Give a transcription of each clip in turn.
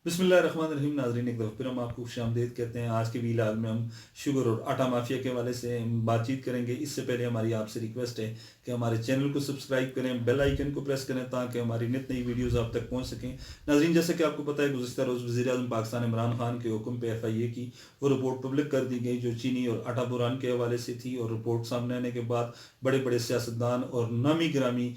بسم اللہ الرحمن الرحیم ناظرین، ایک دفعہ پھر ہم آپ کو خوش آمدید کہتے ہیں۔ آج کے ویلاگ میں ہم شوگر اور آٹا مافیا کے حوالے سے بات چیت کریں گے۔ اس سے پہلے ہماری آپ سے ریکویسٹ ہے کہ ہمارے چینل کو سبسکرائب کریں، بیل آئیکن کو پریس کریں تاکہ ہماری نت نئی ویڈیوز آپ تک پہنچ سکیں۔ ناظرین، جیسے کہ آپ کو پتہ ہے، گزشتہ روز وزیر اعظم پاکستان عمران خان کے حکم پہ FIA کی وہ رپورٹ پبلک کر دی گئی جو چینی اور آٹا بحران کے حوالے سے تھی، اور رپورٹ سامنے آنے کے بعد بڑے بڑے سیاستدان اور نامی گرامی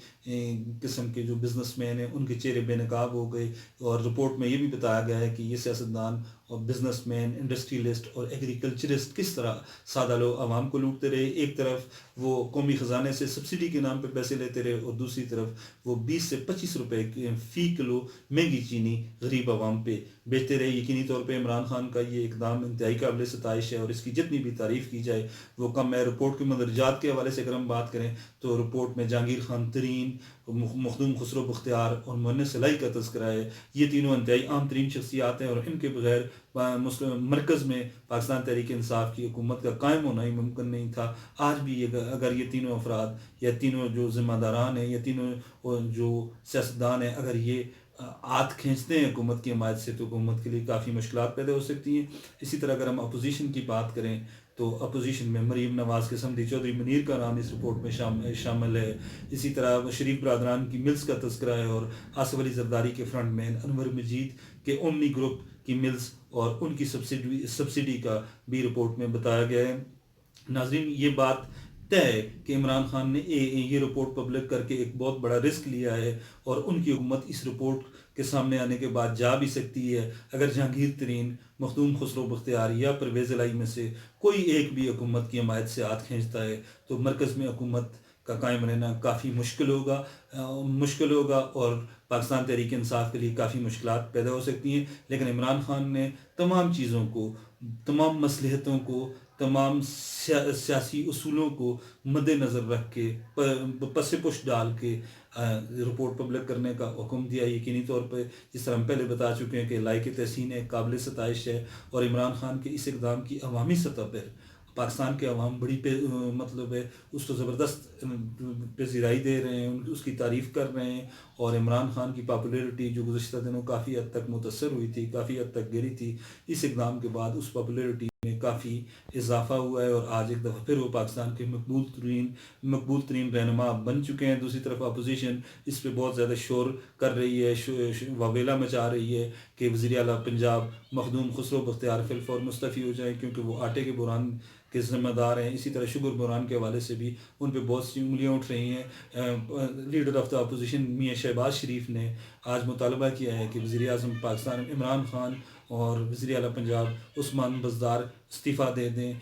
قسم کے جو بزنس مین ہیں ان کے چہرے بے نقاب ہو گئے۔ اور رپورٹ میں یہ بھی بتایا گیا ہے کہ یہ سیاستدان اور بزنس مین، انڈسٹریلسٹ اور ایگریکلچرسٹ کس طرح سادہ لوگ عوام کو لوٹتے رہے۔ ایک طرف وہ قومی خزانے سے سبسڈی کے نام پہ پیسے لیتے رہے، اور دوسری طرف وہ 20 سے 25 روپے فی کلو مہنگی چینی غریب عوام پہ بیچتے رہے۔ یقینی طور پہ عمران خان کا یہ اقدام انتہائی قابل ستائش ہے، اور اس کی جتنی بھی تعریف کی جائے وہ کم ہے۔ رپورٹ کے مندرجات کے حوالے سے اگر ہم بات کریں تو رپورٹ میں جہانگیر خان ترین، مخدوم خسرو بختیار اور مؤنس صلاحی کا تذکرہ ہے۔ یہ تینوں انتہائی عام ترین شخصیات ہیں، اور ان کے بغیر مرکز میں پاکستان تحریک انصاف کی حکومت کا قائم ہونا ہی ممکن نہیں تھا۔ آج بھی اگر یہ تینوں افراد یا تینوں جو ذمہ داران ہیں یا تینوں جو سیاستدان ہیں، اگر یہ ہاتھ کھینچتے ہیں حکومت کی حمایت سے، تو حکومت کے لیے کافی مشکلات پیدا ہو سکتی ہیں۔ اسی طرح اگر ہم اپوزیشن کی بات کریں تو اپوزیشن میں مریم نواز کے سمدھی چودھری منیر کا نام اس رپورٹ میں شامل ہے۔ اسی طرح شریف برادران کی ملز کا تذکرہ ہے، اور آصف علی زرداری کے فرنٹ مین انور مجید کے اومنی گروپ کی ملز اور ان کی سبسڈی کا بھی رپورٹ میں بتایا گیا ہے۔ ناظرین، یہ بات طے ہے کہ عمران خان نے یہ رپورٹ پبلک کر کے ایک بہت بڑا رسک لیا ہے، اور ان کی حکومت اس رپورٹ کے سامنے آنے کے بعد جا بھی سکتی ہے۔ اگر جہانگیر ترین، مخدوم خسرو بختیار یا پرویز الہی میں سے کوئی ایک بھی حکومت کی حمایت سے ہاتھ کھینچتا ہے تو مرکز میں حکومت کا قائم رہنا کافی مشکل ہوگا اور پاکستان تحریک انصاف کے لیے کافی مشکلات پیدا ہو سکتی ہیں۔ لیکن عمران خان نے تمام چیزوں کو، تمام مصلحتوں کو، تمام سیاسی اصولوں کو مد نظر رکھ کے، پس پش ڈال کے رپورٹ پبلک کرنے کا حکم دیا۔ یقینی طور پہ جس طرح ہم پہلے بتا چکے ہیں کہ لائق تحسین ہے، قابل ستائش ہے، اور عمران خان کے اس اقدام کی عوامی سطح پر پاکستان کے عوام بڑی مطلب ہے اس کو زبردست پذیرائی دے رہے ہیں، اس کی تعریف کر رہے ہیں۔ اور عمران خان کی پاپولیرٹی جو گزشتہ دنوں کافی حد تک متاثر ہوئی تھی، کافی حد تک گری تھی، اس اقدام کے بعد اس پاپولیرٹی میں کافی اضافہ ہوا ہے، اور آج ایک دفعہ پھر وہ پاکستان کے مقبول ترین رہنما بن چکے ہیں۔ دوسری طرف اپوزیشن اس پہ بہت زیادہ شور کر رہی ہے، واویلا مچا رہی ہے کہ وزیر اعلیٰ پنجاب مخدوم خسرو بختیار فی الفور مستعفی ہو جائیں، کیونکہ وہ آٹے کے بحران کے ذمہ دار ہیں۔ اسی طرح شوگر بحران کے حوالے سے بھی ان پہ بہت سی انگلیاں اٹھ رہی ہیں۔ لیڈر آف دا اپوزیشن میاں شہباز شریف نے آج مطالبہ کیا ہے کہ وزیر اعظم پاکستان عمران خان اور وزیر اعلیٰ پنجاب عثمان بزدار استعفیٰ دے دیں۔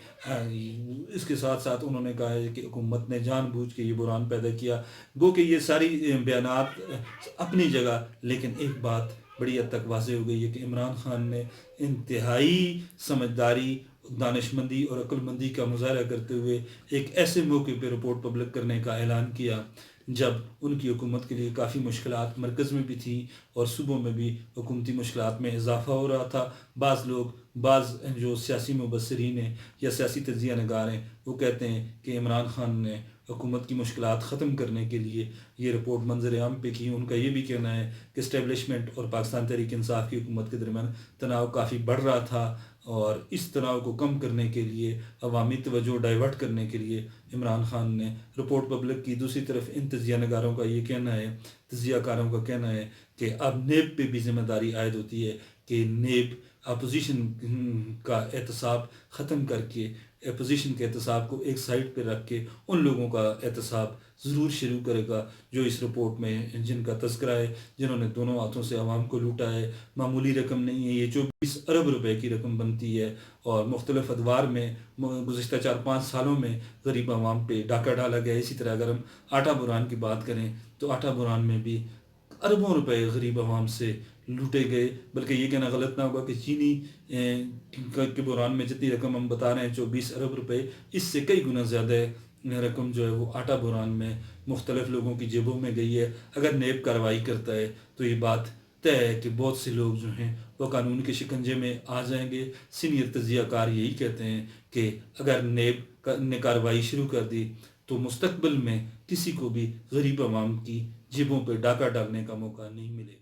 اس کے ساتھ ساتھ انہوں نے کہا ہے کہ حکومت نے جان بوجھ کے یہ بحران پیدا کیا۔ گو کہ یہ ساری بیانات اپنی جگہ، لیکن ایک بات بڑی حد تک واضح ہو گئی ہے کہ عمران خان نے انتہائی سمجھداری، دانش مندی اور عقل مندی کا مظاہرہ کرتے ہوئے ایک ایسے موقع پہ رپورٹ پبلک کرنے کا اعلان کیا جب ان کی حکومت کے لیے کافی مشکلات مرکز میں بھی تھیں، اور صوبوں میں بھی حکومتی مشکلات میں اضافہ ہو رہا تھا۔ بعض جو سیاسی مبصرین ہیں یا سیاسی تجزیہ نگار ہیں، وہ کہتے ہیں کہ عمران خان نے حکومت کی مشکلات ختم کرنے کے لیے یہ رپورٹ منظر عام پہ کی۔ ان کا یہ بھی کہنا ہے کہ اسٹیبلشمنٹ اور پاکستان تحریک انصاف کی حکومت کے درمیان تناؤ کافی بڑھ رہا تھا، اور اس تناؤ کو کم کرنے کے لیے، عوامی توجہ ڈائیورٹ کرنے کے لیے عمران خان نے رپورٹ پبلک کی۔ دوسری طرف ان تجزیہ نگاروں کا یہ کہنا ہے، تجزیہ کاروں کا کہنا ہے کہ اب نیب پہ بھی ذمہ داری عائد ہوتی ہے کہ نیب اپوزیشن کا احتساب ختم کر کے، اپوزیشن کے احتساب کو ایک سائڈ پہ رکھ کے ان لوگوں کا احتساب ضرور شروع کرے گا جو اس رپورٹ میں جن کا تذکرہ ہے، جنہوں نے دونوں ہاتھوں سے عوام کو لوٹا ہے۔ معمولی رقم نہیں ہے، یہ 24 ارب روپے کی رقم بنتی ہے، اور مختلف ادوار میں گزشتہ 4-5 سالوں میں غریب عوام پہ ڈاکہ ڈالا گیا۔ اسی طرح اگر ہم آٹا بحران کی بات کریں تو آٹا بحران میں بھی اربوں روپے غریب عوام سے لوٹے گئے۔ بلکہ یہ کہنا غلط نہ ہوگا کہ چینی کے بحران میں جتنی رقم ہم بتا رہے ہیں 24 ارب روپے، اس سے کئی گنا زیادہ رقم جو ہے وہ آٹا بحران میں مختلف لوگوں کی جیبوں میں گئی ہے۔ اگر نیب کارروائی کرتا ہے تو یہ بات طے ہے کہ بہت سے لوگ جو ہیں وہ قانون کے شکنجے میں آ جائیں گے۔ سینئر تجزیہ کار یہی کہتے ہیں کہ اگر نیب نے کارروائی شروع کر دی تو مستقبل میں کسی کو بھی غریب عوام کی جیبوں پہ ڈاکہ ڈالنے کا موقع نہیں ملے گا۔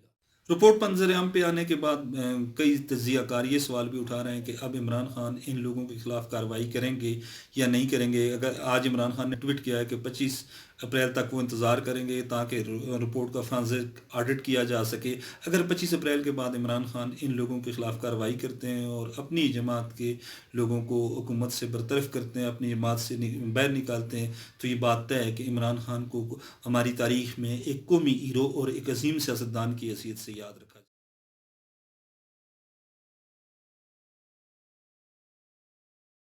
رپورٹ پر منظر عام پہ آنے کے بعد کئی تجزیہ کار یہ سوال بھی اٹھا رہے ہیں کہ اب عمران خان ان لوگوں کے خلاف کارروائی کریں گے یا نہیں کریں گے. اگر آج عمران خان نے ٹویٹ کیا ہے کہ 25 اپریل تک وہ انتظار کریں گے تاکہ رپورٹ کا فورنزک آڈٹ کیا جا سکے. اگر 25 اپریل کے بعد عمران خان ان لوگوں کے خلاف کارروائی کرتے ہیں اور اپنی جماعت کے لوگوں کو حکومت سے برطرف کرتے ہیں، اپنی جماعت سے باہر نکالتے ہیں، تو یہ بات طے ہے کہ عمران خان کو ہماری تاریخ میں ایک قومی ہیرو اور ایک عظیم سیاستدان کی حیثیت سے یاد رکھا